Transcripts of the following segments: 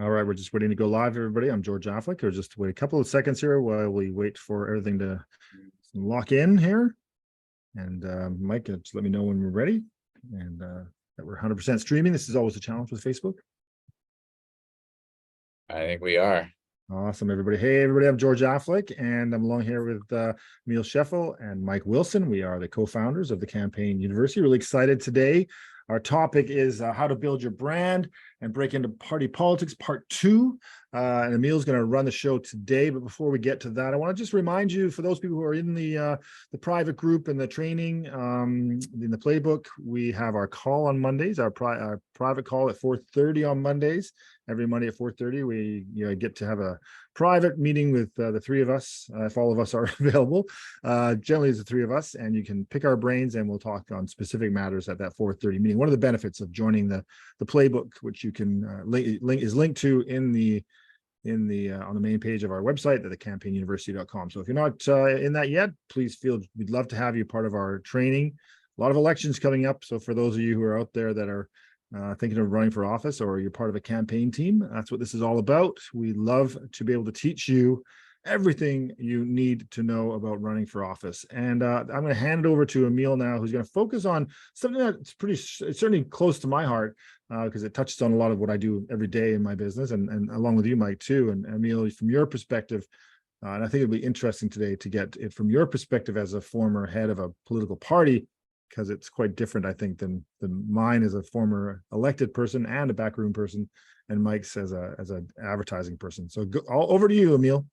All right, we're just waiting to go live, everybody. I'm George Affleck. We'll just wait a couple of seconds here while we wait for everything to lock in here. And Mike, just let me know when we're ready and that we're 100% streaming. This is always a challenge with Facebook. I think we are. Awesome, everybody. Hey, everybody, I'm George Affleck, and I'm along here with Emile Scheffel and Mike Wilson. We are the co-founders of the Campaign University. Really excited today. Our topic is how to build your brand and break into party politics, part 2. And Emile's going to run the show today. But before we get to that, I want to just remind you, for those people who are in the private group and the training, in the playbook, we have our call on Mondays, our private call at 4:30 on Mondays. Every Monday at 4:30, we get to have a private meeting with the three of us, if all of us are available. Generally, it's the three of us, and you can pick our brains, and we'll talk on specific matters at that 4:30 meeting. One of the benefits of joining the playbook, which you can is linked to on the main page of our website, at thecampaignuniversity.com. So if you're not in that yet, please we'd love to have you part of our training. A lot of elections coming up, so for those of you who are out there that are thinking of running for office, or you're part of a campaign team, that's what this is all about. We love to be able to teach you everything you need to know about running for office. And I'm going to hand it over to Emile now, who's going to focus on something that's it's certainly close to my heart, because it touches on a lot of what I do every day in my business, and along with you, Mike, too. And Emile, from your perspective, and I think it'll be interesting today to get it from your perspective as a former head of a political party, because it's quite different, I think, than mine as a former elected person and a backroom person, and Mike's as an advertising person. So over to you, Emile.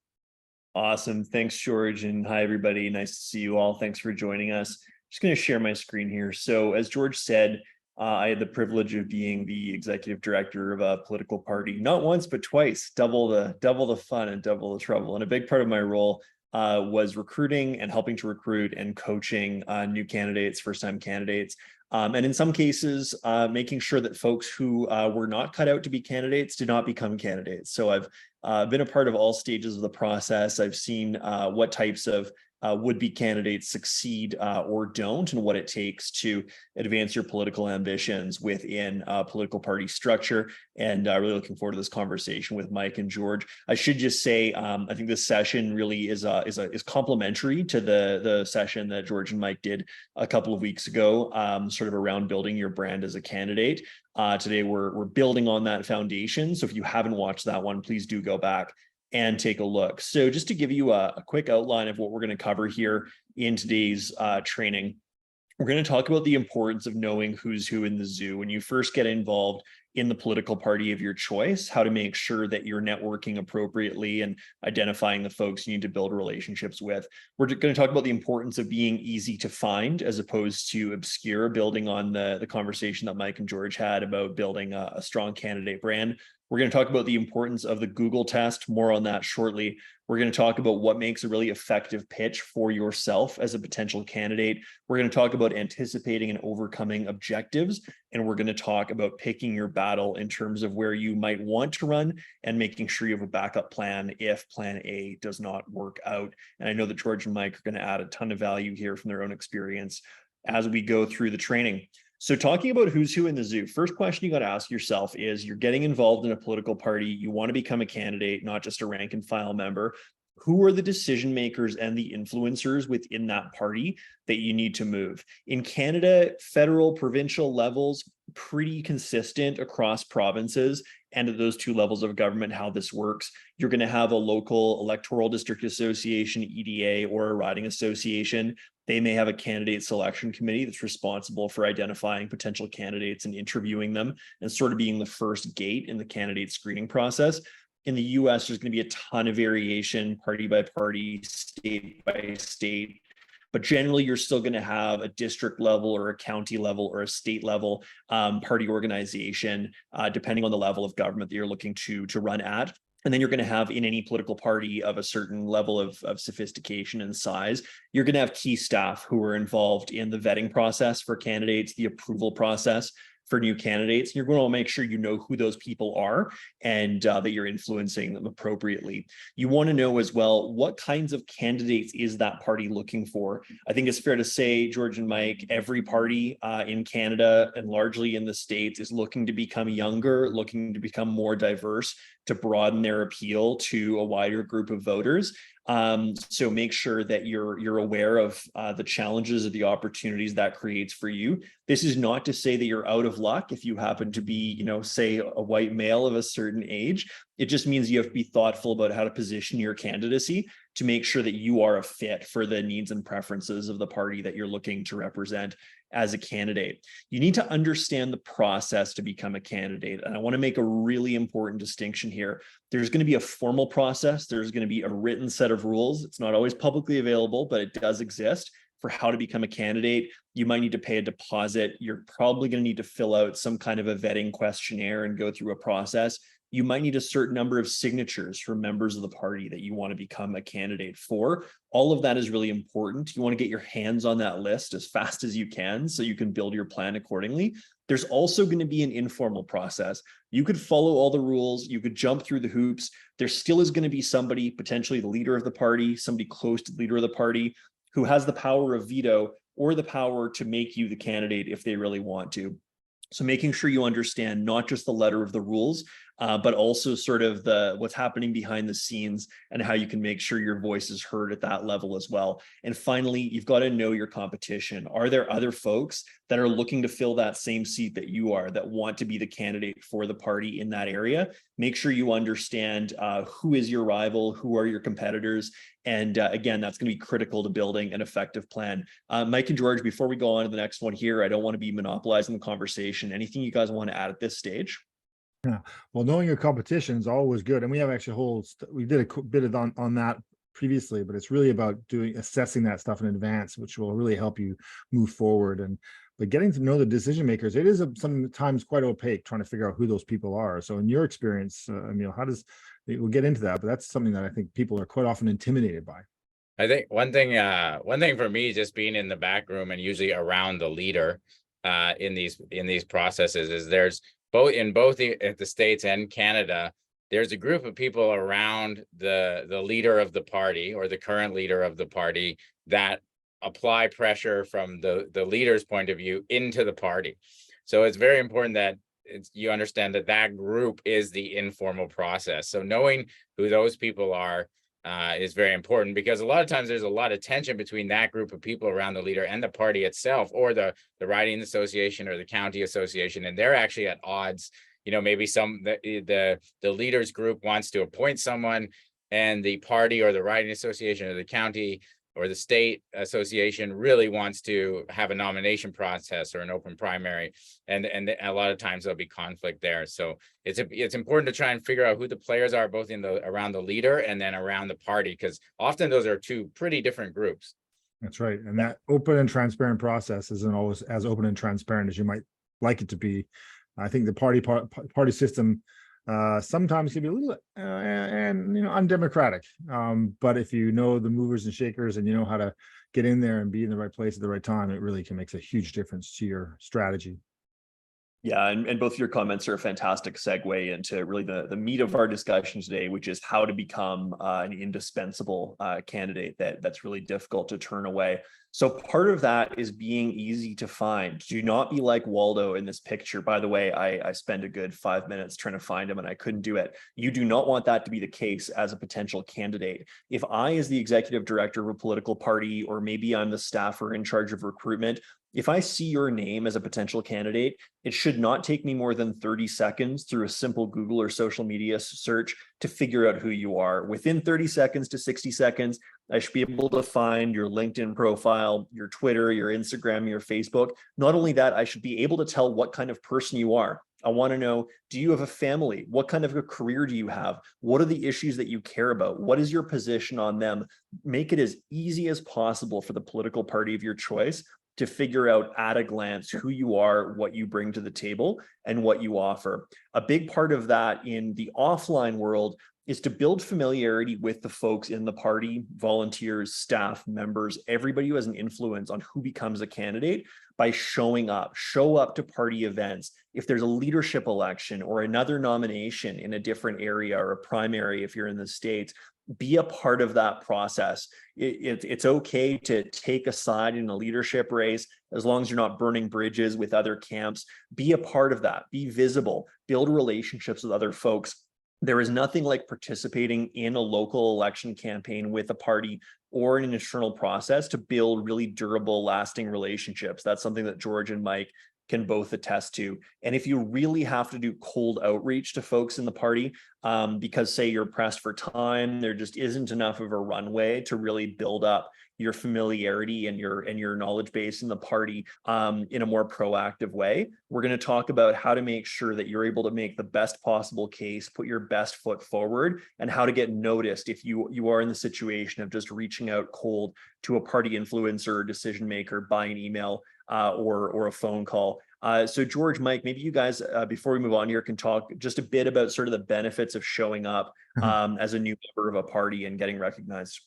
Awesome. Thanks, George. And hi, everybody. Nice to see you all. Thanks for joining us. Just going to share my screen here. So as George said, I had the privilege of being the executive director of a political party, not once, but twice, double the fun and double the trouble. And a big part of my role was recruiting and helping to recruit and coaching new candidates, first-time candidates. And in some cases, making sure that folks who were not cut out to be candidates did not become candidates. So I've been a part of all stages of the process. I've seen what types of would-be candidates succeed or don't, and what it takes to advance your political ambitions within a political party structure. And really looking forward to this conversation with Mike and George. I should just say, I think this session really is complementary to the session that George and Mike did a couple of weeks ago, sort of around building your brand as a candidate. Today, we're building on that foundation. So if you haven't watched that one, please do go back and take a look. So just to give you a quick outline of what we're going to cover here in today's training, we're going to talk about the importance of knowing who's who in the zoo when you first get involved in the political party of your choice, how to make sure that you're networking appropriately and identifying the folks you need to build relationships with. We're going to talk about the importance of being easy to find as opposed to obscure, building on the conversation that Mike and George had about building a strong candidate brand. We're going to talk about the importance of the Google test, more on that shortly. We're going to talk about what makes a really effective pitch for yourself as a potential candidate. We're going to talk about anticipating and overcoming objectives. And we're going to talk about picking your battle in terms of where you might want to run and making sure you have a backup plan if plan A does not work out. And I know that George and Mike are going to add a ton of value here from their own experience as we go through the training. So talking about who's who in the zoo, first question you got to ask yourself is, you're getting involved in a political party, you want to become a candidate, not just a rank and file member. Who are the decision makers and the influencers within that party that you need to move? In Canada, federal, provincial levels, pretty consistent across provinces and at those two levels of government, how this works. You're going to have a local electoral district association, EDA, or a riding association. They may have a candidate selection committee that's responsible for identifying potential candidates and interviewing them and sort of being the first gate in the candidate screening process. In the US, there's going to be a ton of variation, party by party, state by state. But generally, you're still going to have a district level or a county level or a state level party organization, depending on the level of government that you're looking to run at. And then you're going to have, in any political party of a certain level of sophistication and size, you're going to have key staff who are involved in the vetting process for candidates, the approval process for new candidates. You're going to make sure you know who those people are and that you're influencing them appropriately. You want to know as well, what kinds of candidates is that party looking for? I think it's fair to say, George and Mike, every party in Canada and largely in the States is looking to become younger, looking to become more diverse, to broaden their appeal to a wider group of voters. So make sure that you're aware of the challenges or the opportunities that creates for you. This is not to say that you're out of luck if you happen to be, say a white male of a certain age. It just means you have to be thoughtful about how to position your candidacy to make sure that you are a fit for the needs and preferences of the party that you're looking to represent as a candidate. You need to understand the process to become a candidate. And I want to make a really important distinction here. There's going to be a formal process. There's going to be a written set of rules. It's not always publicly available, but it does exist for how to become a candidate. You might need to pay a deposit. You're probably going to need to fill out some kind of a vetting questionnaire and go through a process. You might need a certain number of signatures from members of the party that you want to become a candidate for. All of that is really important. You want to get your hands on that list as fast as you can so you can build your plan accordingly. There's also going to be an informal process. You could follow all the rules. You could jump through the hoops. There still is going to be somebody, potentially the leader of the party, somebody close to the leader of the party, who has the power of veto or the power to make you the candidate if they really want to. So making sure you understand not just the letter of the rules, but also sort of what's happening behind the scenes and how you can make sure your voice is heard at that level as well. And finally, you've got to know your competition. Are there other folks that are looking to fill that same seat that you are, that want to be the candidate for the party in that area? Make sure you understand who is your rival, who are your competitors. And again, that's going to be critical to building an effective plan. Mike and George, before we go on to the next one here, I don't want to be monopolizing the conversation. Anything you guys want to add at this stage? Yeah, well, knowing your competition is always good, and we have actually we did a bit of on that previously, but it's really about assessing that stuff in advance, which will really help you move forward. But getting to know the decision makers, it is sometimes quite opaque trying to figure out who those people are. So in your experience, Emile, we'll get into that, but that's something that I think people are quite often intimidated by. I think one thing for me, just being in the back room and usually around the leader in these processes, is there's both the States and Canada, there's a group of people around the leader of the party or the current leader of the party that apply pressure from the leader's point of view into the party. So it's very important that you understand that group is the informal process. So knowing who those people are is very important, because a lot of times there's a lot of tension between that group of people around the leader and the party itself, or the riding association or the county association, and they're actually at odds. Maybe the leaders group wants to appoint someone, and the party or the riding association or the county or the state association really wants to have a nomination process or an open primary, and a lot of times there'll be conflict there. So it's important to try and figure out who the players are, both around the leader and then around the party, because often those are two pretty different groups. That's right, and that open and transparent process isn't always as open and transparent as you might like it to be. I think the party system sometimes can be a little undemocratic, but if you know the movers and shakers and you know how to get in there and be in the right place at the right time, it really can make a huge difference to your strategy. Yeah, and both your comments are a fantastic segue into really the meat of our discussion today, which is how to become an indispensable candidate that's really difficult to turn away. So part of that is being easy to find. Do not be like Waldo in this picture. By the way, I spent a good 5 minutes trying to find him and I couldn't do it. You do not want that to be the case as a potential candidate. If I, as the executive director of a political party, or maybe I'm the staffer in charge of recruitment, if I see your name as a potential candidate, it should not take me more than 30 seconds through a simple Google or social media search to figure out who you are. Within 30 seconds to 60 seconds, I should be able to find your LinkedIn profile, your Twitter, your Instagram, your Facebook. Not only that, I should be able to tell what kind of person you are. I want to know, do you have a family? What kind of a career do you have? What are the issues that you care about? What is your position on them? Make it as easy as possible for the political party of your choice to figure out at a glance who you are, what you bring to the table, and what you offer. A big part of that in the offline world is to build familiarity with the folks in the party, volunteers, staff, members, everybody who has an influence on who becomes a candidate by showing up. Show up to party events. If there's a leadership election or another nomination in a different area or a primary, if you're in the States, be a part of that process. It's okay to take a side in a leadership race as long as you're not burning bridges with other camps. Be a part of that. Be visible. Build relationships with other folks. There is nothing like participating in a local election campaign with a party or in an internal process to build really durable, lasting relationships. That's something that George and Mike can both attest to. And if you really have to do cold outreach to folks in the party, because say you're pressed for time, there just isn't enough of a runway to really build up your familiarity and your knowledge base in the party in a more proactive way. We're going to talk about how to make sure that you're able to make the best possible case, put your best foot forward, and how to get noticed if you are in the situation of just reaching out cold to a party influencer or decision maker by an email or a phone call. So George, Mike, maybe you guys, before we move on here, can talk just a bit about sort of the benefits of showing up as a new member of a party and getting recognized.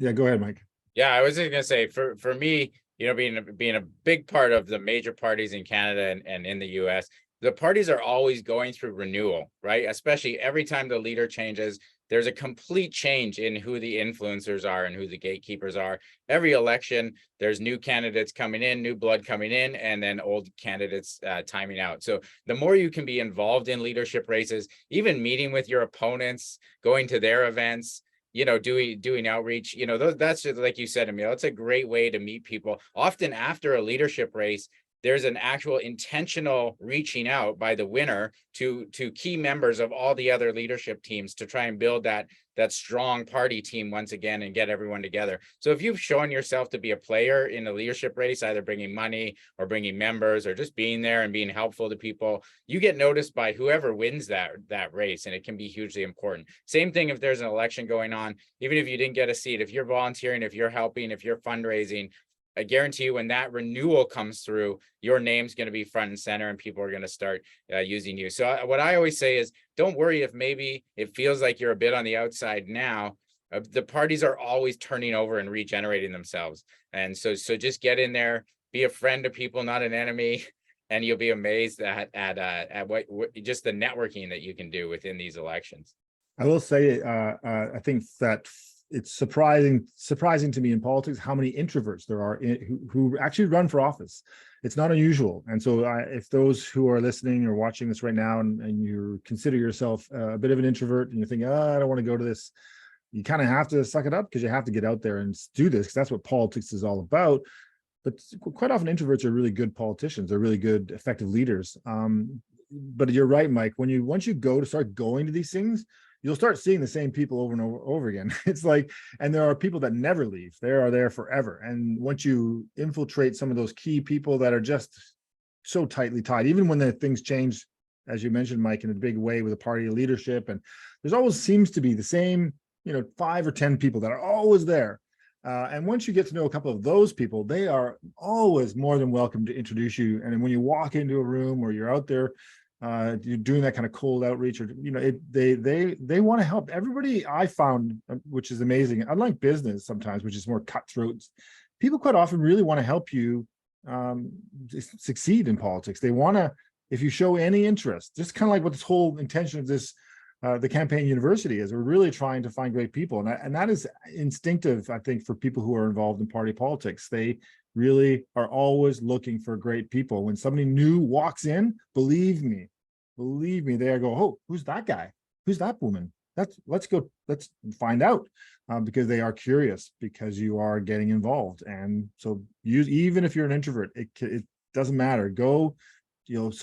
Yeah, go ahead, Mike. Yeah, I was just gonna say for me, being a big part of the major parties in Canada and in the US, the parties are always going through renewal, right? Especially every time the leader changes, there's a complete change in who the influencers are and who the gatekeepers are. Every election, there's new candidates coming in, new blood coming in, and then old candidates timing out. So the more you can be involved in leadership races, even meeting with your opponents, going to their events, doing outreach, that's just like you said, Emile, it's a great way to meet people. Often after a leadership race, there's an actual intentional reaching out by the winner to key members of all the other leadership teams to try and build that strong party team once again and get everyone together. So if you've shown yourself to be a player in a leadership race, either bringing money or bringing members or just being there and being helpful to people, you get noticed by whoever wins that race, and it can be hugely important. Same thing if there's an election going on, even if you didn't get a seat, if you're volunteering, if you're helping, if you're fundraising, I guarantee you when that renewal comes through, your name's going to be front and center and people are going to start using you. So what I always say is, don't worry if maybe it feels like you're a bit on the outside now. The parties are always turning over and regenerating themselves. And so just get in there, be a friend to people, not an enemy. And you'll be amazed at what just the networking that you can do within these elections. I will say, I think that it's surprising to me in politics how many introverts there are who actually run for office. It's not unusual. And so if those who are listening or watching this right now and you consider yourself a bit of an introvert and you're thinking, I don't want to go to this, you kind of have to suck it up because you have to get out there and do this because that's what politics is all about. But quite often introverts are really good politicians. They're really good, effective leaders. But you're right, Mike, once you start going to these things, you'll start seeing the same people over and over again. It's like, and there are people that never leave. They are there forever. And once you infiltrate some of those key people that are just so tightly tied, even when the things change, as you mentioned, Mike, in a big way with a party leadership, and there's always seems to be the same, 5 or 10 people that are always there. And once you get to know a couple of those people, they are always more than welcome to introduce you. And when you walk into a room or you're out there, you're doing that kind of cold outreach, or they want to help everybody. I found, which is amazing, unlike business sometimes, which is more cutthroat, people quite often really want to help you succeed in politics. They want to, if you show any interest, just kind of like what this whole intention of this the campaign university is. We're really trying to find great people, and that is instinctive, I think, for people who are involved in party politics. They really are always looking for great people. When somebody new walks in, believe me, they go, oh, who's that guy? Who's that woman? Let's find out, because they are curious, because you are getting involved. And so even if you're an introvert, it doesn't matter. Go,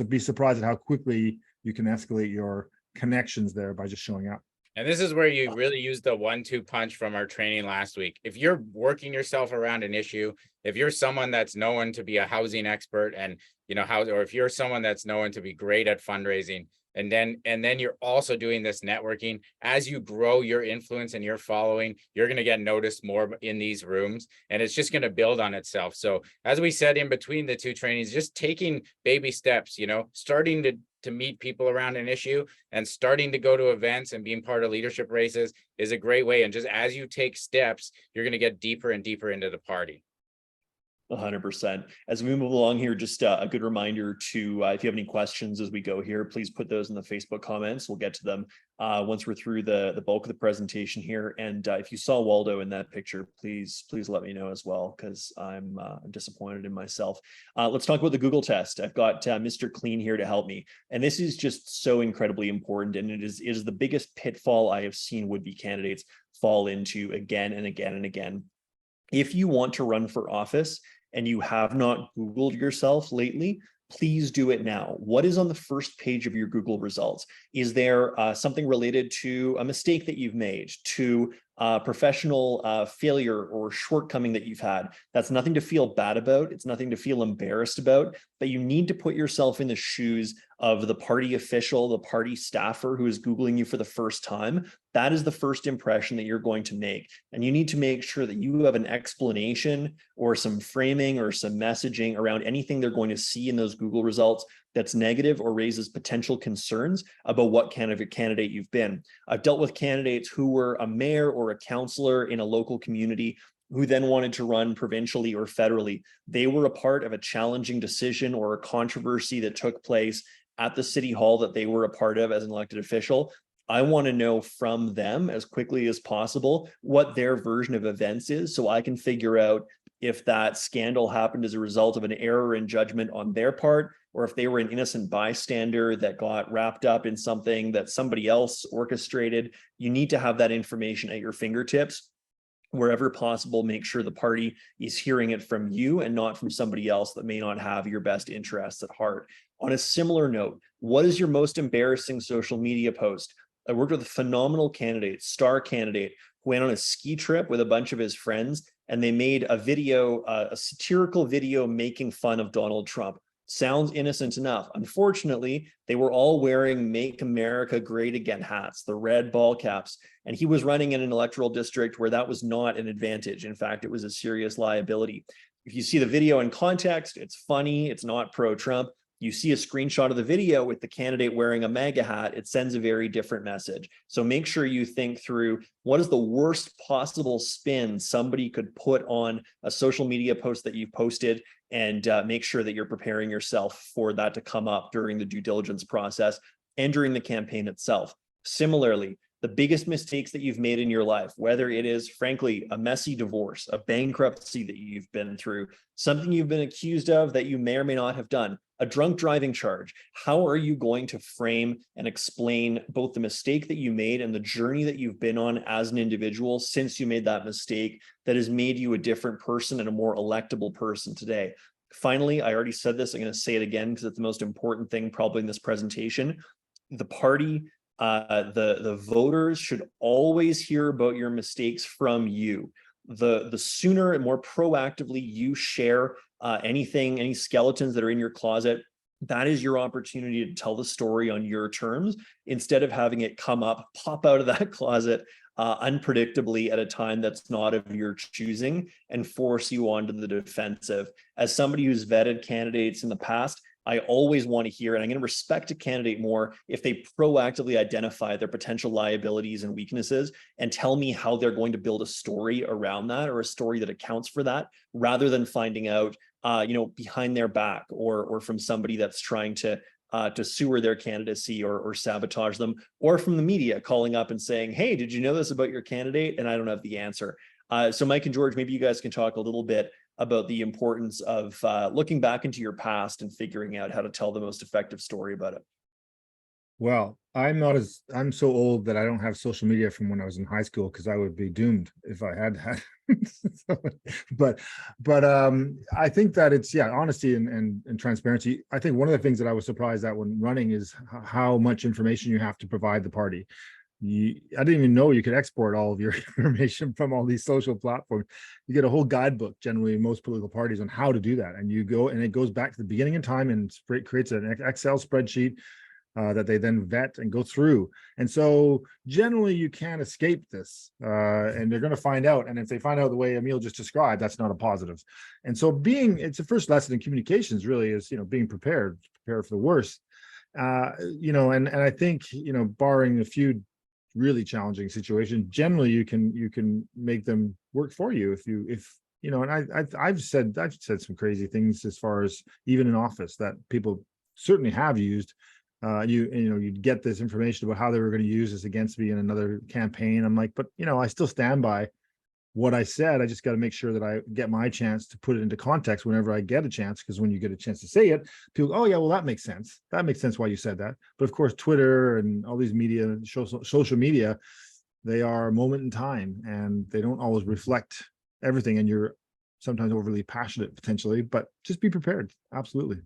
be surprised at how quickly you can escalate your connections there by just showing up. And this is where you really use the 1-2 punch from our training last week. If you're working yourself around an issue, if you're someone that's known to be a housing expert and or if you're someone that's known to be great at fundraising, and then you're also doing this networking, as you grow your influence and your following, you're going to get noticed more in these rooms, and it's just going to build on itself. So as we said in between the two trainings, just taking baby steps, starting to to meet people around an issue, and starting to go to events and being part of leadership races is a great way. And just as you take steps, you're going to get deeper and deeper into the party. 100%. As we move along here, just a good reminder to, if you have any questions as we go here, please put those in the Facebook comments. We'll get to them once we're through the bulk of the presentation here. And if you saw Waldo in that picture, please let me know as well, because I'm disappointed in myself. Let's talk about the Google test. I've got Mr. Clean here to help me. And this is just so incredibly important. And it is the biggest pitfall I have seen would-be candidates fall into again and again and again. If you want to run for office and you have not Googled yourself lately, please do it now. What is on the first page of your Google results? Is there something related to a mistake that you've made, to professional failure or shortcoming that you've had? That's nothing to feel bad about. It's nothing to feel embarrassed about, but you need to put yourself in the shoes of the party official, the party staffer who is Googling you for the first time. That is the first impression that you're going to make. And you need to make sure that you have an explanation or some framing or some messaging around anything they're going to see in those Google results that's negative or raises potential concerns about what kind of a candidate you've been. I've dealt with candidates who were a mayor or a councillor in a local community who then wanted to run provincially or federally. They were a part of a challenging decision or a controversy that took place at the city hall that they were a part of as an elected official. I want to know from them as quickly as possible what their version of events is, so I can figure out if that scandal happened as a result of an error in judgment on their part, or if they were an innocent bystander that got wrapped up in something that somebody else orchestrated. You need to have that information at your fingertips. Wherever possible, make sure the party is hearing it from you and not from somebody else that may not have your best interests at heart. On a similar note, what is your most embarrassing social media post? I worked with a phenomenal candidate, star candidate, who went on a ski trip with a bunch of his friends, and they made a video, a satirical video making fun of Donald Trump. Sounds innocent enough. Unfortunately, they were all wearing Make America Great Again hats, the red ball caps, and he was running in an electoral district where that was not an advantage. In fact, it was a serious liability. If you see the video in context, it's funny, it's not pro-Trump. You see a screenshot of the video with the candidate wearing a MAGA hat, it sends a very different message. So make sure you think through what is the worst possible spin somebody could put on a social media post that you've posted, and make sure that you're preparing yourself for that to come up during the due diligence process and during the campaign itself. Similarly, the biggest mistakes that you've made in your life, whether it is, frankly, a messy divorce, a bankruptcy that you've been through, something you've been accused of that you may or may not have done, a drunk driving charge, how are you going to frame and explain both the mistake that you made and the journey that you've been on as an individual since you made that mistake that has made you a different person and a more electable person today? Finally, I already said this, I'm going to say it again because it's the most important thing probably in this presentation. The party, the voters should always hear about your mistakes from you. The sooner and more proactively you share anything, any skeletons that are in your closet, that is your opportunity to tell the story on your terms, instead of having it come up, pop out of that closet unpredictably at a time that's not of your choosing and force you onto the defensive. As somebody who's vetted candidates in the past, I always want to hear, and I'm going to respect a candidate more if they proactively identify their potential liabilities and weaknesses and tell me how they're going to build a story around that, or a story that accounts for that, rather than finding out, behind their back or from somebody that's trying to sewer their candidacy or sabotage them, or from the media calling up and saying, hey, did you know this about your candidate? And I don't have the answer. So Mike and George, maybe you guys can talk a little bit about the importance of looking back into your past and figuring out how to tell the most effective story about it. Well, I'm so old that I don't have social media from when I was in high school, because I would be doomed if I had had. but I think that it's, honesty and transparency. I think one of the things that I was surprised at when running is how much information you have to provide the party. I didn't even know you could export all of your information from all these social platforms. You get a whole guidebook generally in most political parties on how to do that, and it goes back to the beginning in time and creates an Excel spreadsheet that they then vet and go through. And so generally you can't escape this, and they're going to find out. And if they find out the way Emile just described, that's not a positive. And so it's the first lesson in communications really is, being prepared for the worst. And I think, barring a few really challenging situations, generally you can make them work for you and I've said some crazy things as far as even in office that people certainly have used. You'd get this information about how they were going to use this against me in another campaign. I'm like, but I still stand by what I said. I just got to make sure that I get my chance to put it into context whenever I get a chance, because when you get a chance to say it, people go, oh yeah, well, that makes sense. That makes sense why you said that. But of course, Twitter and all these media, social media, they are a moment in time and they don't always reflect everything. And you're sometimes overly passionate potentially, but just be prepared. Absolutely.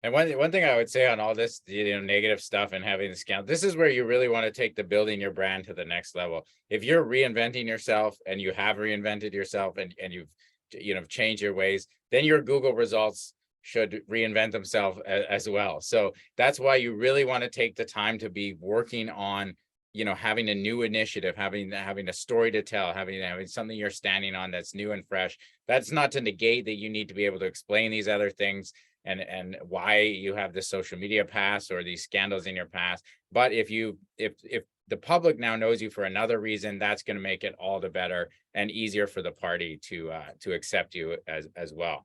And one thing I would say on all this, negative stuff and having the scam, this is where you really want to take the building your brand to the next level. If you're reinventing yourself and you have reinvented yourself and you've changed your ways, then your Google results should reinvent themselves as well. So that's why you really want to take the time to be working on, having a new initiative, having a story to tell, having something you're standing on that's new and fresh. That's not to negate that you need to be able to explain these other things and why you have this social media past or these scandals in your past. But if the public now knows you for another reason, that's going to make it all the better and easier for the party to accept you as well.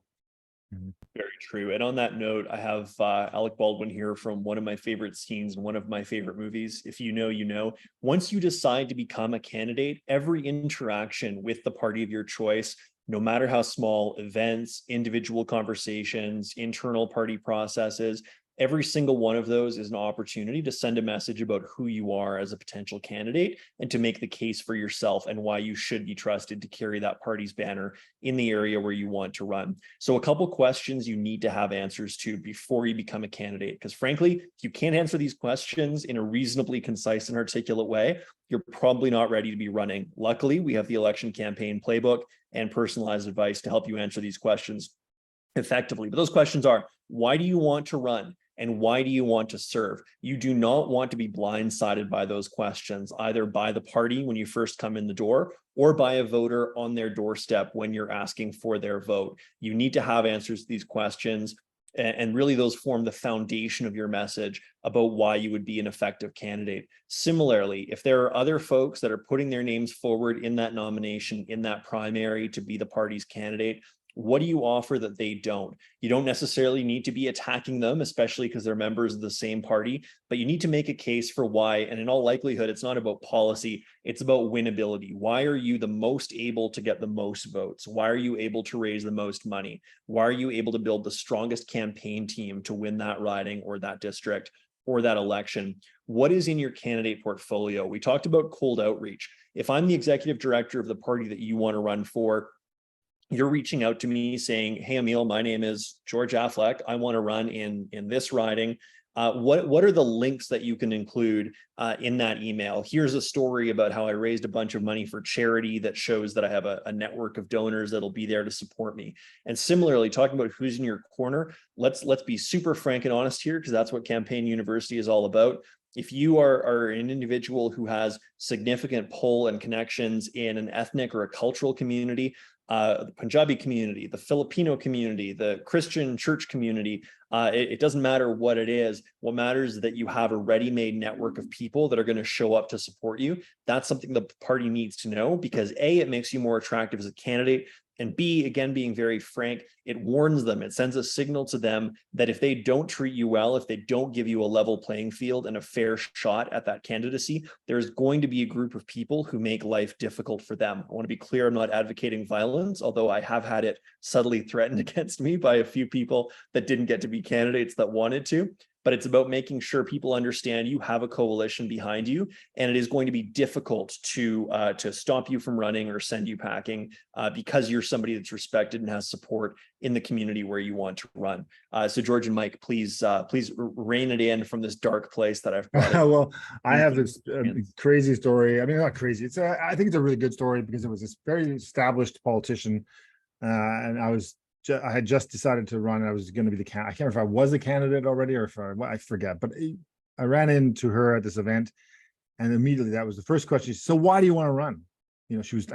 Very true. And on that note, I have Alec Baldwin here from one of my favorite scenes in one of my favorite movies. If you know, you know. Once you decide to become a candidate, every interaction with the party of your choice, no matter how small, events, individual conversations, internal party processes, every single one of those is an opportunity to send a message about who you are as a potential candidate and to make the case for yourself and why you should be trusted to carry that party's banner in the area where you want to run. So a couple questions you need to have answers to before you become a candidate, because frankly, if you can't answer these questions in a reasonably concise and articulate way, you're probably not ready to be running. Luckily, we have the election campaign playbook and personalized advice to help you answer these questions effectively. But those questions are, why do you want to run? And why do you want to serve? You do not want to be blindsided by those questions, either by the party when you first come in the door or by a voter on their doorstep when you're asking for their vote. You need to have answers to these questions, and really those form the foundation of your message about why you would be an effective candidate. Similarly, if there are other folks that are putting their names forward in that nomination, in that primary to be the party's candidate, what do you offer that they don't? You don't necessarily need to be attacking them, especially because they're members of the same party, but you need to make a case for why. And in all likelihood, it's not about policy, it's about winnability. Why are you the most able to get the most votes? Why are you able to raise the most money? Why are you able to build the strongest campaign team to win that riding or that district or that election? What is in your candidate portfolio? We talked about cold outreach. If I'm the executive director of the party that you want to run for, you're reaching out to me saying, hey, Emile, my name is George Affleck. I want to run in this riding. What are the links that you can include in that email? Here's a story about how I raised a bunch of money for charity that shows that I have a network of donors that'll be there to support me. And similarly, talking about who's in your corner, let's be super frank and honest here, because that's what Campaign University is all about. If you are an individual who has significant pull and connections in an ethnic or a cultural community, the Punjabi community, the Filipino community, the Christian church community, it doesn't matter what it is. What matters is that you have a ready-made network of people that are going to show up to support you. That's something the party needs to know, because A, it makes you more attractive as a candidate, and B, again, being very frank, it warns them, it sends a signal to them that if they don't treat you well, if they don't give you a level playing field and a fair shot at that candidacy, there's going to be a group of people who make life difficult for them. I want to be clear, I'm not advocating violence, although I have had it subtly threatened against me by a few people that didn't get to be candidates that wanted to. But it's about making sure people understand you have a coalition behind you, and it is going to be difficult to stop you from running or send you packing because you're somebody that's respected and has support in the community where you want to run. So George and Mike, please rein it in from this dark place that I've brought. Well, I have this crazy story. I mean, not crazy. I think it's a really good story because it was this very established politician, and I had just decided to run. I was going to be the candidate. I can't remember if I was a candidate already or if I forget, but I ran into her at this event, and immediately that was the first question. So why do you want to run? She was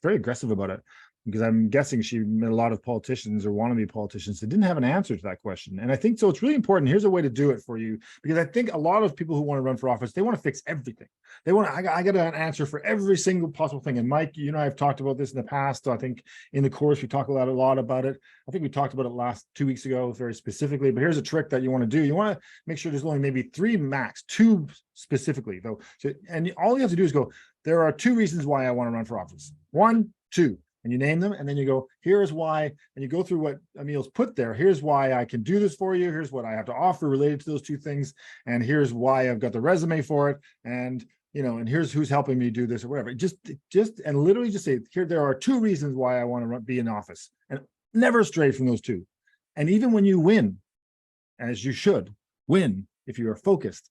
very aggressive about it. because I'm guessing she met a lot of politicians or wannabe politicians that didn't have an answer to that question. And I think so it's really important. Here's a way to do it for you, because I think a lot of people who want to run for office, they want to fix everything. They want to, I got an answer for every single possible thing. And Mike, you and I have talked about this in the past. So I think in the course, we talk a lot about it. I think we talked about it last 2 weeks ago, very specifically, but here's a trick that you want to do. You want to make sure there's only maybe 3 max, 2 specifically though. So, and all you have to do is go, there are 2 reasons why I want to run for office. 1, 2. And you name them, and then you go, here's why, and you go through what Emile's put there. Here's why I can do this for you. Here's what I have to offer related to those 2 things. And here's why I've got the resume for it. And, you know, and here's who's helping me do this or whatever. Just, and literally just say, here, there are 2 reasons why I want to be in office, and never stray from those 2. And even when you win, as you should win, if you are focused,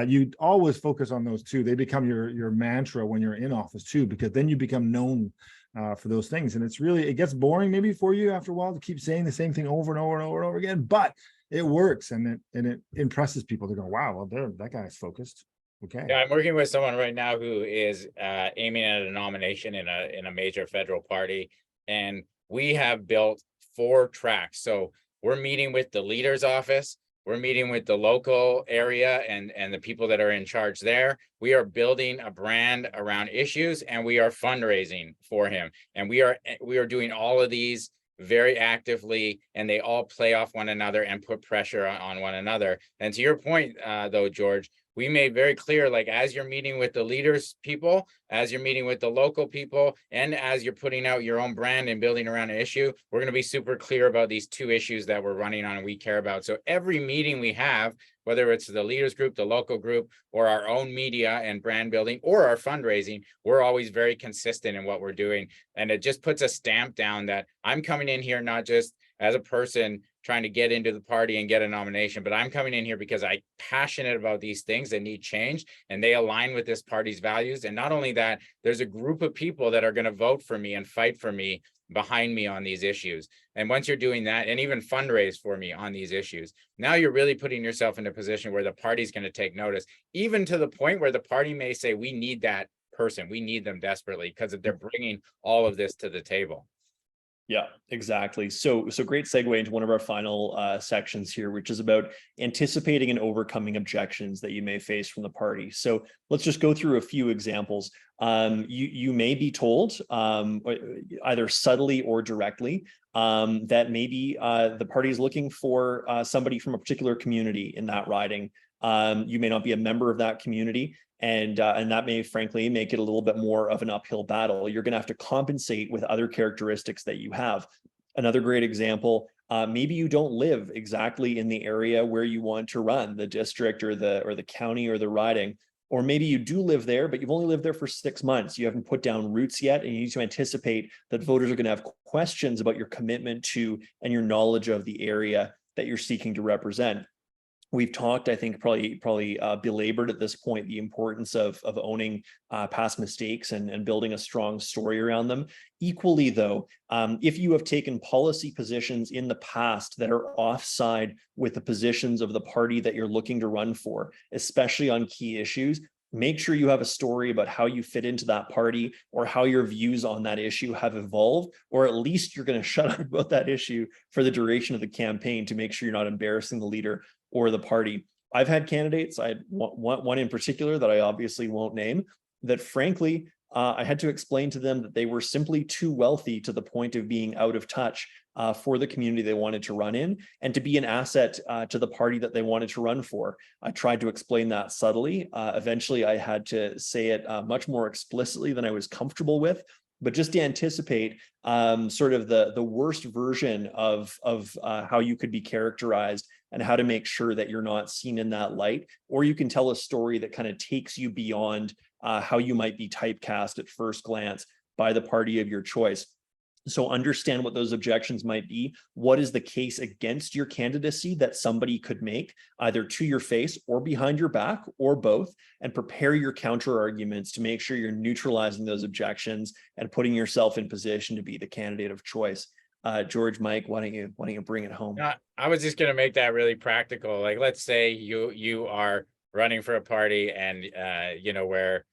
you always focus on those 2. They become your mantra when you're in office too, because then you become known for those things. And it's really, it gets boring maybe for you after a while to keep saying the same thing over and over and over and over again, but it works, and it impresses people. They go, wow, well, that guy's focused. Okay. Yeah, I'm working with someone right now who is aiming at a nomination in a major federal party, and we have built 4 tracks. So we're meeting with the leader's office. We're meeting with the local area and the people that are in charge there. We are building a brand around issues, and we are fundraising for him. And we are doing all of these very actively, and they all play off one another and put pressure on one another. And to your point, though, George, we made very clear, like, as you're meeting with the leaders people, as you're meeting with the local people, and as you're putting out your own brand and building around an issue, we're going to be super clear about these 2 issues that we're running on and we care about. So every meeting we have, whether it's the leaders group, the local group, or our own media and brand building, or our fundraising, we're always very consistent in what we're doing. And it just puts a stamp down that I'm coming in here not just as a person trying to get into the party and get a nomination, but I'm coming in here because I'm passionate about these things that need change, and they align with this party's values. And not only that, there's a group of people that are going to vote for me and fight for me behind me on these issues. And once you're doing that, and even fundraise for me on these issues, now you're really putting yourself in a position where the party's going to take notice, even to the point where the party may say, we need that person, we need them desperately, because they're bringing all of this to the table. Yeah, exactly. So great segue into one of our final sections here, which is about anticipating and overcoming objections that you may face from the party. So let's just go through a few examples. You may be told, either subtly or directly, that maybe the party is looking for somebody from a particular community in that riding. You may not be a member of that community. And that may, frankly, make it a little bit more of an uphill battle. You're going to have to compensate with other characteristics that you have. Another great example, maybe you don't live exactly in the area where you want to run, the district or the county or the riding. Or maybe you do live there, but you've only lived there for 6 months. You haven't put down roots yet, and you need to anticipate that voters are going to have questions about your commitment to and your knowledge of the area that you're seeking to represent. We've talked, I think, probably belabored at this point, the importance of owning past mistakes and building a strong story around them. Equally, though, if you have taken policy positions in the past that are offside with the positions of the party that you're looking to run for, especially on key issues, make sure you have a story about how you fit into that party or how your views on that issue have evolved, or at least you're going to shut up about that issue for the duration of the campaign to make sure you're not embarrassing the leader or the party. I've had candidates, I had one in particular that I obviously won't name, that frankly, I had to explain to them that they were simply too wealthy to the point of being out of touch for the community they wanted to run in, and to be an asset to the party that they wanted to run for. I tried to explain that subtly. Eventually, I had to say it much more explicitly than I was comfortable with. But just to anticipate sort of the worst version of how you could be characterized and how to make sure that you're not seen in that light, or you can tell a story that kind of takes you beyond how you might be typecast at first glance by the party of your choice. So understand what those objections might be. What is the case against your candidacy that somebody could make, either to your face or behind your back or both, and prepare your counter arguments to make sure you're neutralizing those objections and putting yourself in position to be the candidate of choice. George, Mike, why don't you bring it home? I was just going to make that really practical. Like, let's say you are running for a party, and where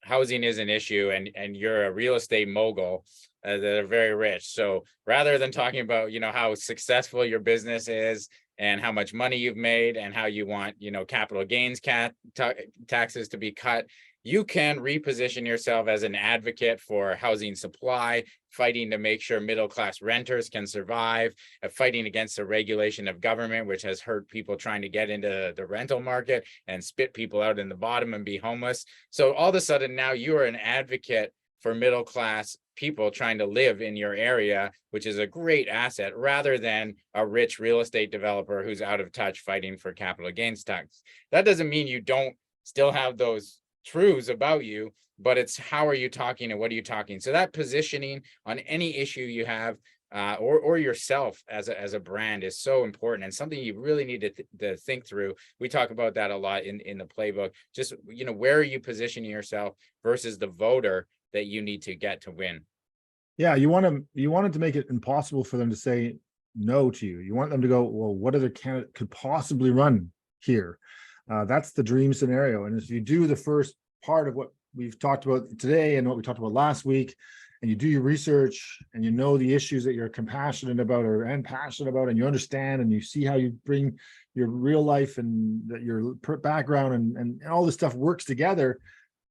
housing is an issue and you're a real estate mogul that are very rich. So rather than talking about, how successful your business is and how much money you've made and how you want, capital gains taxes to be cut, you can reposition yourself as an advocate for housing supply, fighting to make sure middle-class renters can survive, fighting against the regulation of government, which has hurt people trying to get into the rental market and spit people out in the bottom and be homeless. So all of a sudden now you are an advocate for middle-class people trying to live in your area, which is a great asset, rather than a rich real estate developer who's out of touch fighting for capital gains tax. That doesn't mean you don't still have those truths about you, but it's how are you talking and what are you talking. So that positioning on any issue you have, or yourself as a brand, is so important and something you really need to think through. We talk about that a lot in the playbook. Just, where are you positioning yourself versus the voter that you need to get to win? Yeah, you wanted to make it impossible for them to say no to you. You want them to go, well, what other candidate could possibly run here? That's the dream scenario. And if you do the first part of what we've talked about today and what we talked about last week, and you do your research and you know the issues that you're compassionate about and passionate about, and you understand and you see how you bring your real life and your background and all this stuff works together,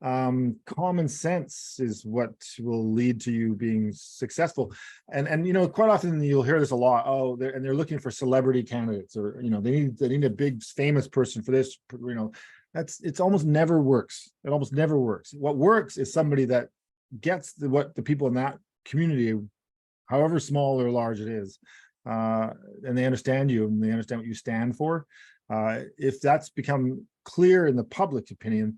common sense is what will lead to you being successful. And quite often you'll hear this a lot. Oh, they're looking for celebrity candidates, or they need a big famous person for this. It's almost never works. It almost never works. What works is somebody that gets what the people in that community, however small or large it is, and they understand you and they understand what you stand for. If that's become clear in the public opinion,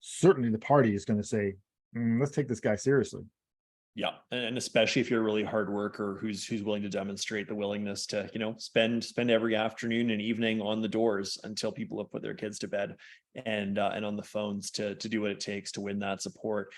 certainly the party is going to say, let's take this guy seriously. Yeah, and especially if you're a really hard worker who's willing to demonstrate the willingness to, spend every afternoon and evening on the doors until people have put their kids to bed, and on the phones to do what it takes to win that support.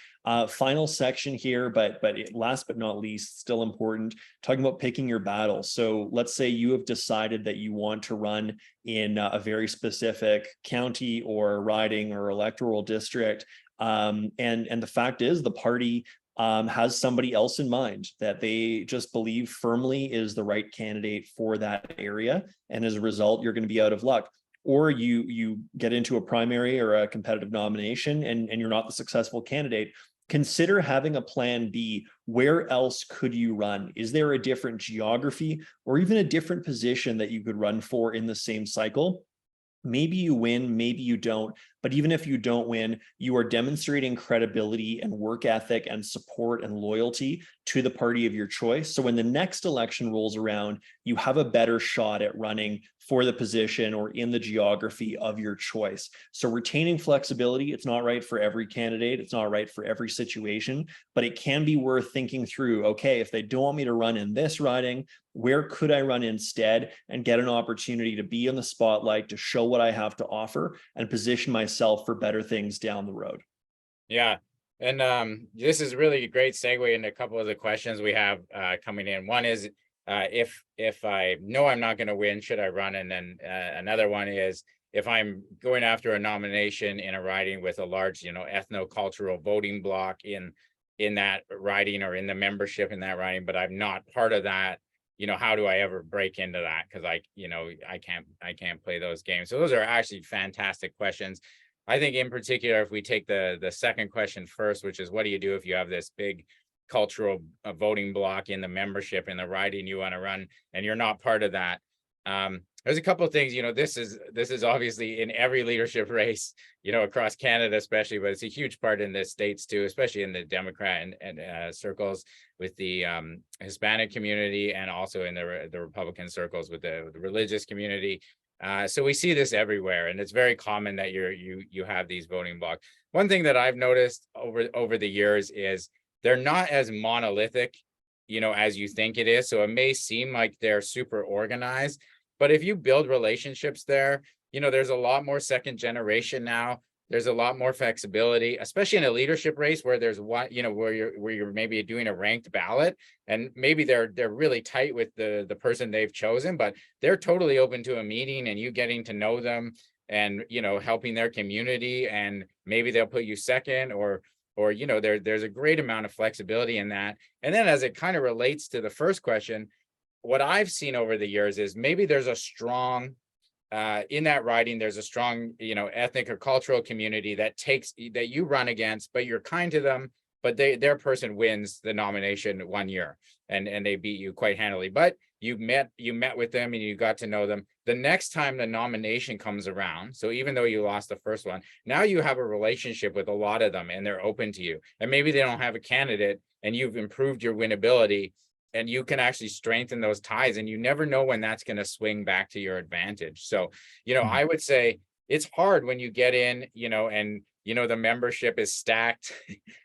Final section here, but last but not least, still important, talking about picking your battle. So let's say you have decided that you want to run in a very specific county or riding or electoral district, and the fact is the party has somebody else in mind that they just believe firmly is the right candidate for that area. And as a result, you're going to be out of luck. Or you get into a primary or a competitive nomination and you're not the successful candidate. Consider having a plan B. Where else could you run? Is there a different geography or even a different position that you could run for in the same cycle? Maybe you win, maybe you don't. But even if you don't win, you are demonstrating credibility and work ethic and support and loyalty to the party of your choice. So when the next election rolls around, you have a better shot at running for the position or in the geography of your choice. So retaining flexibility, it's not right for every candidate. It's not right for every situation, but it can be worth thinking through, okay, if they don't want me to run in this riding, where could I run instead and get an opportunity to be in the spotlight, to show what I have to offer and position myself for better things down the road? Yeah. And this is really a great segue into a couple of the questions we have coming in. One is, if I know I'm not going to win, should I run? And then another one is, if I'm going after a nomination in a riding with a large, ethno-cultural voting block in that riding or in the membership in that riding, but I'm not part of that, how do I ever break into that? Because I can't play those games. So those are actually fantastic questions. I think in particular, if we take the second question first, which is, what do you do if you have this big cultural voting block in the membership in the riding you want to run and you're not part of that? There's a couple of things, this is obviously in every leadership race, across Canada especially, but it's a huge part in the States too, especially in the Democrat and circles with the Hispanic community, and also in the Republican circles with the religious community. So we see this everywhere, and it's very common that you have these voting blocks. One thing that I've noticed over the years is they're not as monolithic, as you think it is. So it may seem like they're super organized, but if you build relationships there, there's a lot more second generation now. There's a lot more flexibility, especially in a leadership race where there's one, where you're maybe doing a ranked ballot, and maybe they're really tight with the person they've chosen, but they're totally open to a meeting and you getting to know them and helping their community, and maybe they'll put you second, or or, you know, there's a great amount of flexibility in that. And then as it kind of relates to the first question, what I've seen over the years is maybe there's a strong in that riding, there's a strong, you know, ethnic or cultural community that you run against, but you're kind to them, but their person wins the nomination one year and they beat you quite handily. But you met with them and you got to know them. The next time the nomination comes around, so even though you lost the first one, now you have a relationship with a lot of them and they're open to you. And maybe they don't have a candidate and you've improved your winnability, and you can actually strengthen those ties, and you never know when that's going to swing back to your advantage. So, you know, I would say it's hard when you get in, you know, and, you know, the membership is stacked.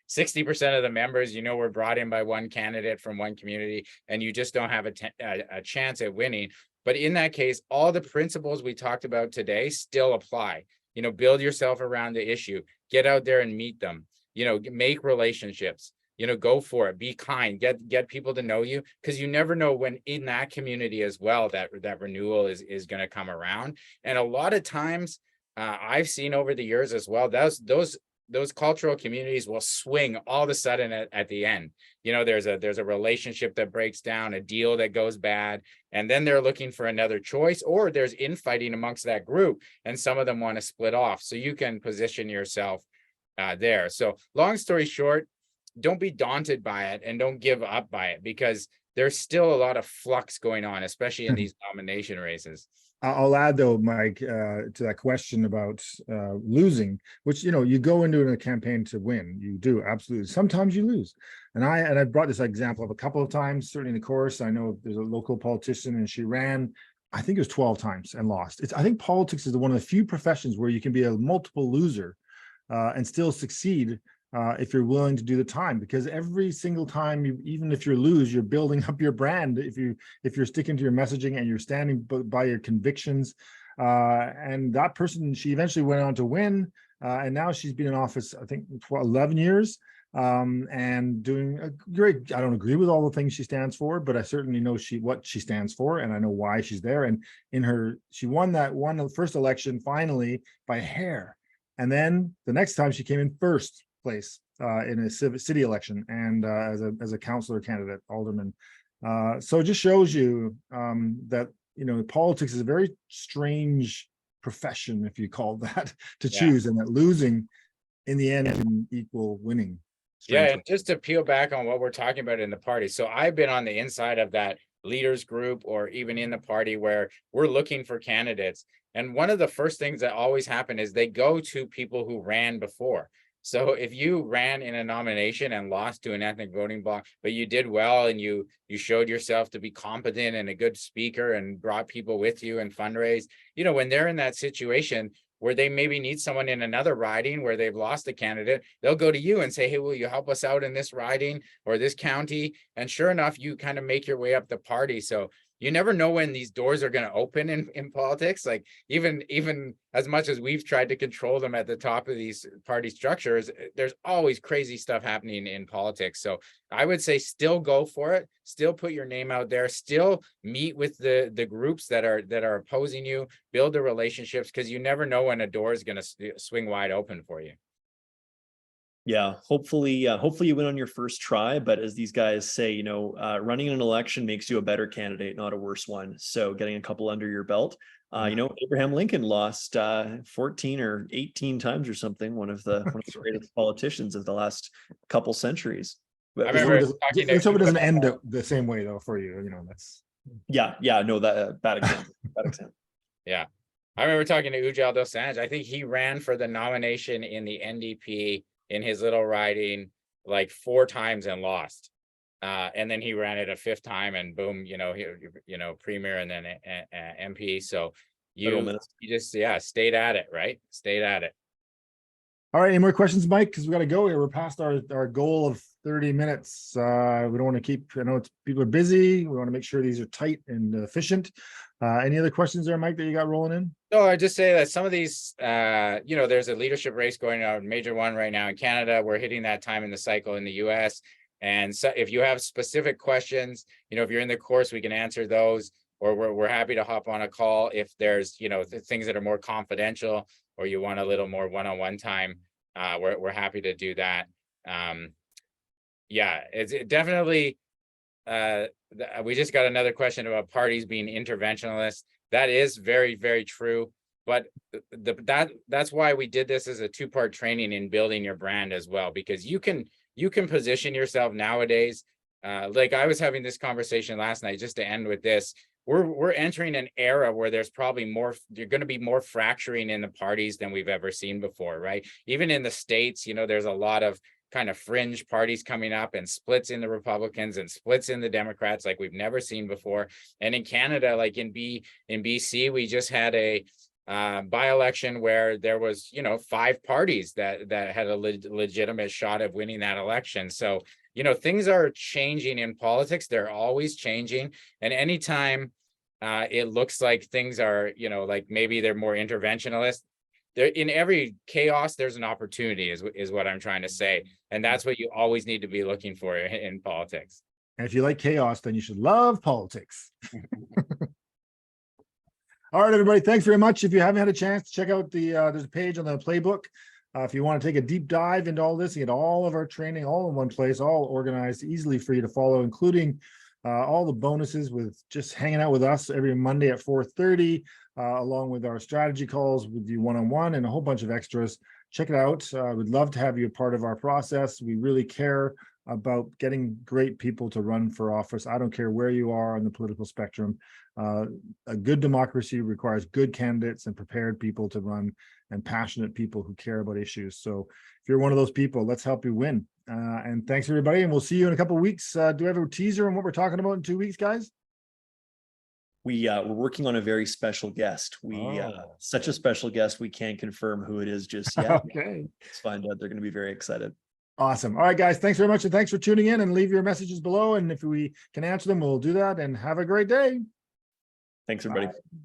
60% of the members, you know, were brought in by one candidate from one community, and you just don't have a chance at winning. But in that case, all the principles we talked about today still apply. You know, build yourself around the issue, get out there and meet them, you know, make relationships. You know, go for it, be kind, get people to know you, because you never know when in that community as well that renewal is going to come around. And a lot of times I've seen over the years as well, those cultural communities will swing all of a sudden at the end. You know, there's a relationship that breaks down, a deal that goes bad, and then they're looking for another choice, or there's infighting amongst that group and some of them want to split off. So you can position yourself there. So long story short, don't be daunted by it and don't give up by it, because there's still a lot of flux going on, especially in these nomination races. I'll add though, Mike, to that question about losing, which, you know, you go into a campaign to win. You do, absolutely. Sometimes you lose. And I brought this example of a couple of times, certainly in the course. I know there's a local politician and she ran, I think it was 12 times and lost. I think politics is one of the few professions where you can be a multiple loser and still succeed. If you're willing to do the time, because every single time, even if you lose, you're building up your brand. If you're sticking to your messaging and you're standing by your convictions, and that person, she eventually went on to win, and now she's been in office, I think, 11 years, and doing a great. I don't agree with all the things she stands for, but I certainly know what she stands for, and I know why she's there. And she won the first election finally by a hair, and then the next time she came in first place in a city election, and as a councillor candidate, alderman. So it just shows you that, you know, politics is a very strange profession, if you call that, to choose, and that losing in the end can equal winning. Yeah, and just to peel back on what we're talking about in the party. So I've been on the inside of that leaders group, or even in the party, where we're looking for candidates. And one of the first things that always happen is they go to people who ran before. So if you ran in a nomination and lost to an ethnic voting bloc, but you did well and you showed yourself to be competent and a good speaker and brought people with you and fundraise, you know, when they're in that situation where they maybe need someone in another riding where they've lost a candidate, they'll go to you and say, hey, will you help us out in this riding or this county? And sure enough, you kind of make your way up the party. So you never know when these doors are going to open in politics. Like even as much as we've tried to control them at the top of these party structures, there's always crazy stuff happening in politics. So I would say still go for it, still put your name out there, still meet with the groups that are opposing you, build the relationships, because you never know when a door is going to swing wide open for you. Yeah, hopefully you win on your first try. But as these guys say, you know, running an election makes you a better candidate, not a worse one. So getting a couple under your belt. You know, Abraham Lincoln lost 14 or 18 times or something. One of the greatest politicians of the last couple centuries. I remember it doesn't end the same way though for you. You know, that's no, that bad example. Bad example. Yeah, I remember talking to Ujjal Dosanjh. I think he ran for the nomination in the NDP in his little riding like 4 times and lost. And then he ran it a 5th time and boom, you know, premier and then MP. So you just, stayed at it, right? Stayed at it. All right. Any more questions, Mike? Because we got to go here. We're past our goal of 30 minutes. We don't want to keep, I know people are busy. We want to make sure these are tight and efficient. Any other questions there, Mike, that you got rolling in? No, I just say that some of these, you know, there's a leadership race going on, major one right now in Canada. We're hitting that time in the cycle in the US. And so if you have specific questions, you know, if you're in the course, we can answer those, or we're happy to hop on a call if there's, you know, things that are more confidential, or you want a little more one-on-one time. We're happy to do that. Yeah, it definitely, we just got another question about parties being interventionist. That is very, very true. But that's why we did this as a two-part training in building your brand as well, because you can position yourself nowadays. Like I was having this conversation last night, just to end with this. We're entering an era where there's probably you're going to be more fracturing in the parties than we've ever seen before, right? Even in the States, you know, there's a lot of kind of fringe parties coming up, and splits in the Republicans and splits in the Democrats like we've never seen before. And in Canada, like in BC, we just had a by-election where there was, you know, 5 parties that had a legitimate shot of winning that election. So, you know, things are changing in politics. They're always changing. And anytime it looks like things are, you know, like maybe they're more interventionist, there, in every chaos, there's an opportunity, is what I'm trying to say. And that's what you always need to be looking for in politics. And if you like chaos, then you should love politics. All right, everybody. Thanks very much. If you haven't had a chance to check out there's a page on the playbook. If you want to take a deep dive into all this, you get all of our training all in one place, all organized, easily for you to follow, including all the bonuses with just hanging out with us every Monday at 4:30, along with our strategy calls with you one-on-one and a whole bunch of extras. Check it out. We'd love to have you a part of our process. We really care about getting great people to run for office. I don't care where you are on the political spectrum. A good democracy requires good candidates and prepared people to run, and passionate people who care about issues. So if you're one of those people, let's help you win. And thanks everybody, and we'll see you in a couple of weeks. Do we have a teaser on what we're talking about in 2 weeks, guys? We're working on a very special guest. Such a special guest, we can't confirm who it is just yet. Okay. Let's find out. They're going to be very excited. Awesome. All right, guys, thanks very much, and thanks for tuning in, and leave your messages below, and if we can answer them, we'll do that. And have a great day. Thanks, everybody. Bye.